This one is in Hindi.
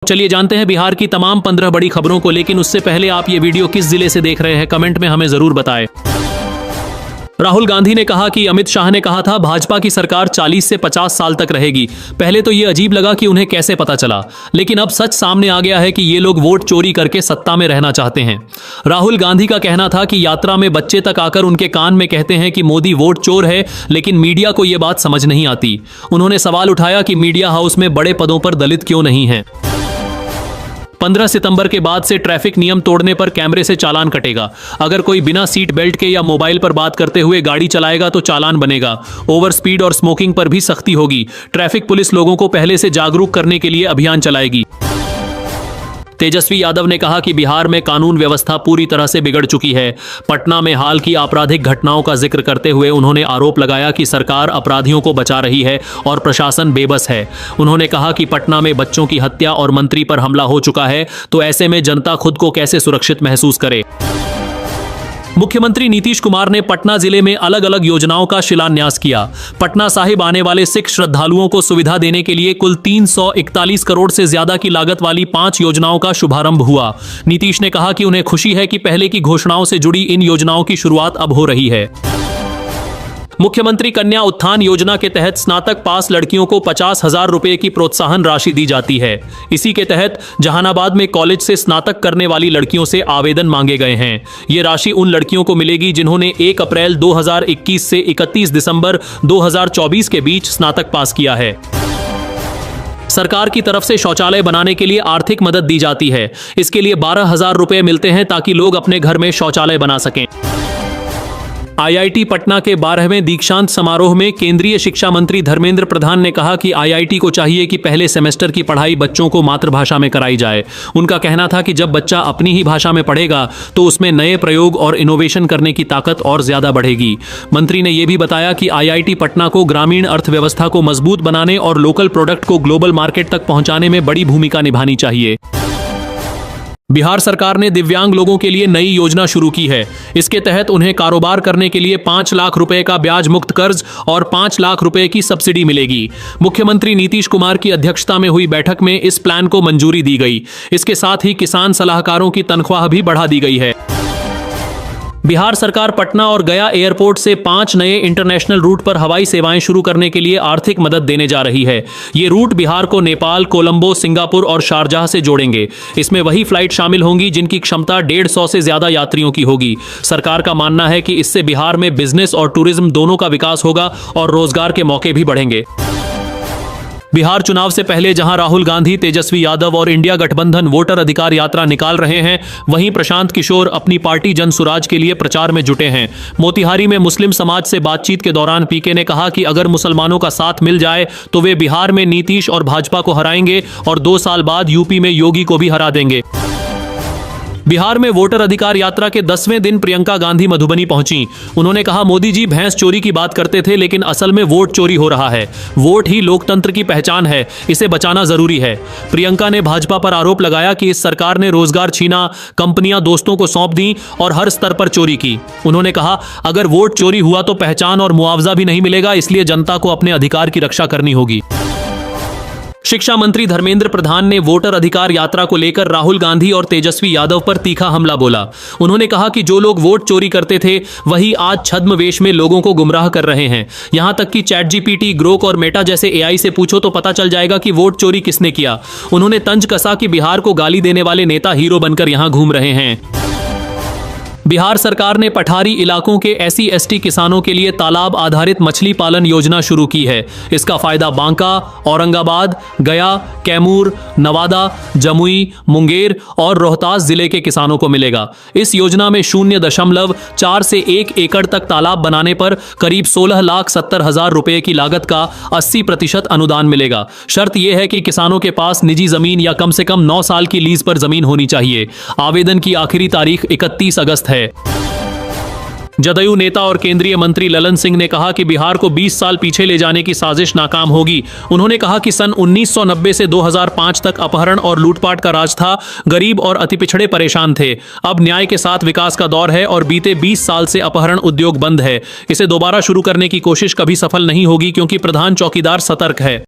चलिए जानते हैं बिहार की तमाम 15 बड़ी खबरों को, लेकिन उससे पहले आप ये वीडियो किस जिले से देख रहे हैं कमेंट में हमें जरूर बताएं। राहुल गांधी ने कहा कि अमित शाह ने कहा था भाजपा की सरकार 40 से 50 साल तक रहेगी। पहले तो ये अजीब लगा कि उन्हें कैसे पता चला, लेकिन अब सच सामने आ गया है कि ये लोग वोट चोरी करके सत्ता में रहना चाहते हैं। राहुल गांधी का कहना था कि यात्रा में बच्चे तक आकर उनके कान में कहते हैं कि मोदी वोट चोर है, लेकिन मीडिया को यह बात समझ नहीं आती। उन्होंने सवाल उठाया कि मीडिया हाउस में बड़े पदों पर दलित क्यों नहीं है। 15 सितंबर के बाद से ट्रैफिक नियम तोड़ने पर कैमरे से चालान कटेगा। अगर कोई बिना सीट बेल्ट के या मोबाइल पर बात करते हुए गाड़ी चलाएगा तो चालान बनेगा। ओवर स्पीड और स्मोकिंग पर भी सख्ती होगी। ट्रैफिक पुलिस लोगों को पहले से जागरूक करने के लिए अभियान चलाएगी। तेजस्वी यादव ने कहा कि बिहार में कानून व्यवस्था पूरी तरह से बिगड़ चुकी है। पटना में हाल की आपराधिक घटनाओं का जिक्र करते हुए उन्होंने आरोप लगाया कि सरकार अपराधियों को बचा रही है और प्रशासन बेबस है। उन्होंने कहा कि पटना में बच्चों की हत्या और मंत्री पर हमला हो चुका है, तो ऐसे में जनता खुद को कैसे सुरक्षित महसूस करे। मुख्यमंत्री नीतीश कुमार ने पटना जिले में अलग अलग योजनाओं का शिलान्यास किया। पटना साहिब आने वाले सिख श्रद्धालुओं को सुविधा देने के लिए कुल 341 करोड़ से ज्यादा की लागत वाली 5 योजनाओं का शुभारंभ हुआ। नीतीश ने कहा कि उन्हें खुशी है कि पहले की घोषणाओं से जुड़ी इन योजनाओं की शुरुआत अब हो रही है। मुख्यमंत्री कन्या उत्थान योजना के तहत स्नातक पास लड़कियों को 50,000 रुपए की प्रोत्साहन राशि दी जाती है। इसी के तहत जहानाबाद में कॉलेज से स्नातक करने वाली लड़कियों से आवेदन मांगे गए हैं। ये राशि उन लड़कियों को मिलेगी जिन्होंने 1 अप्रैल 2021 से 31 दिसंबर 2024 के बीच स्नातक पास किया है। सरकार की तरफ से शौचालय बनाने के लिए आर्थिक मदद दी जाती है। इसके लिए 12,000 रुपए मिलते हैं ताकि लोग अपने घर में शौचालय बना सकें। आईआईटी पटना के 12वें दीक्षांत समारोह में केंद्रीय शिक्षा मंत्री धर्मेंद्र प्रधान ने कहा कि आईआईटी को चाहिए कि पहले सेमेस्टर की पढ़ाई बच्चों को मातृभाषा में कराई जाए। उनका कहना था कि जब बच्चा अपनी ही भाषा में पढ़ेगा तो उसमें नए प्रयोग और इनोवेशन करने की ताकत और ज्यादा बढ़ेगी। मंत्री ने यह भी बताया कि आईआईटी पटना को ग्रामीण अर्थव्यवस्था को मजबूत बनाने और लोकल प्रोडक्ट को ग्लोबल मार्केट तक पहुंचाने में बड़ी भूमिका निभानी चाहिए। बिहार सरकार ने दिव्यांग लोगों के लिए नई योजना शुरू की है। इसके तहत उन्हें कारोबार करने के लिए 5 लाख रुपए का ब्याज मुक्त कर्ज और 5 लाख रुपए की सब्सिडी मिलेगी। मुख्यमंत्री नीतीश कुमार की अध्यक्षता में हुई बैठक में इस प्लान को मंजूरी दी गई। इसके साथ ही किसान सलाहकारों की तनख्वाह भी बढ़ा दी गई है। बिहार सरकार पटना और गया एयरपोर्ट से 5 नए इंटरनेशनल रूट पर हवाई सेवाएं शुरू करने के लिए आर्थिक मदद देने जा रही है। ये रूट बिहार को नेपाल, कोलंबो, सिंगापुर और शारजाह से जोड़ेंगे। इसमें वही फ्लाइट शामिल होंगी जिनकी क्षमता 150 से ज्यादा यात्रियों की होगी। सरकार का मानना है कि इससे बिहार में बिजनेस और टूरिज्म दोनों का विकास होगा और रोजगार के मौके भी बढ़ेंगे। बिहार चुनाव से पहले जहां राहुल गांधी, तेजस्वी यादव और इंडिया गठबंधन वोटर अधिकार यात्रा निकाल रहे हैं, वहीं प्रशांत किशोर अपनी पार्टी जन सुराज के लिए प्रचार में जुटे हैं। मोतिहारी में मुस्लिम समाज से बातचीत के दौरान पीके ने कहा कि अगर मुसलमानों का साथ मिल जाए तो वे बिहार में नीतीश और भाजपा को हराएंगे और 2 साल बाद यूपी में योगी को भी हरा देंगे। बिहार में वोटर अधिकार यात्रा के 10वें दिन प्रियंका गांधी मधुबनी पहुंची। उन्होंने कहा, मोदी जी भैंस चोरी की बात करते थे, लेकिन असल में वोट चोरी हो रहा है। वोट ही लोकतंत्र की पहचान है, इसे बचाना जरूरी है। प्रियंका ने भाजपा पर आरोप लगाया कि इस सरकार ने रोजगार छीना, कंपनियां दोस्तों को सौंप दी और हर स्तर पर चोरी की। उन्होंने कहा, अगर वोट चोरी हुआ तो पहचान और मुआवजा भी नहीं मिलेगा, इसलिए जनता को अपने अधिकार की रक्षा करनी होगी। शिक्षा मंत्री धर्मेंद्र प्रधान ने वोटर अधिकार यात्रा को लेकर राहुल गांधी और तेजस्वी यादव पर तीखा हमला बोला। उन्होंने कहा कि जो लोग वोट चोरी करते थे वही आज छद्मवेश में लोगों को गुमराह कर रहे हैं। यहां तक कि ChatGPT, ग्रोक और मेटा जैसे AI से पूछो तो पता चल जाएगा कि वोट चोरी किसने किया। उन्होंने तंज कसा कि बिहार को गाली देने वाले नेता हीरो बनकर यहां घूम रहे हैं। बिहार सरकार ने पठारी इलाकों के SC/ST किसानों के लिए तालाब आधारित मछली पालन योजना शुरू की है। इसका फायदा बांका, औरंगाबाद, गया, कैमूर, नवादा, जमुई, मुंगेर और रोहतास जिले के किसानों को मिलेगा। इस योजना में 0.4 से 1 एकड़ तक तालाब बनाने पर करीब 16,70,000 रुपए की लागत का 80% अनुदान मिलेगा। शर्त यह है कि किसानों के पास निजी जमीन या कम से कम 9 साल की लीज पर जमीन होनी चाहिए। आवेदन की आखिरी तारीख 31 अगस्त है। जदयू नेता और केंद्रीय मंत्री ललन सिंह ने कहा कि बिहार को 20 साल पीछे ले जाने की साजिश नाकाम होगी। उन्होंने कहा कि सन 1990 से 2005 तक अपहरण और लूटपाट का राज था। गरीब और अति पिछड़े परेशान थे। अब न्याय के साथ विकास का दौर है और बीते 20 साल से अपहरण उद्योग बंद है। इसे दोबारा शुरू करने की कोशिश कभी सफल नहीं होगी क्योंकि प्रधान चौकीदार सतर्क है।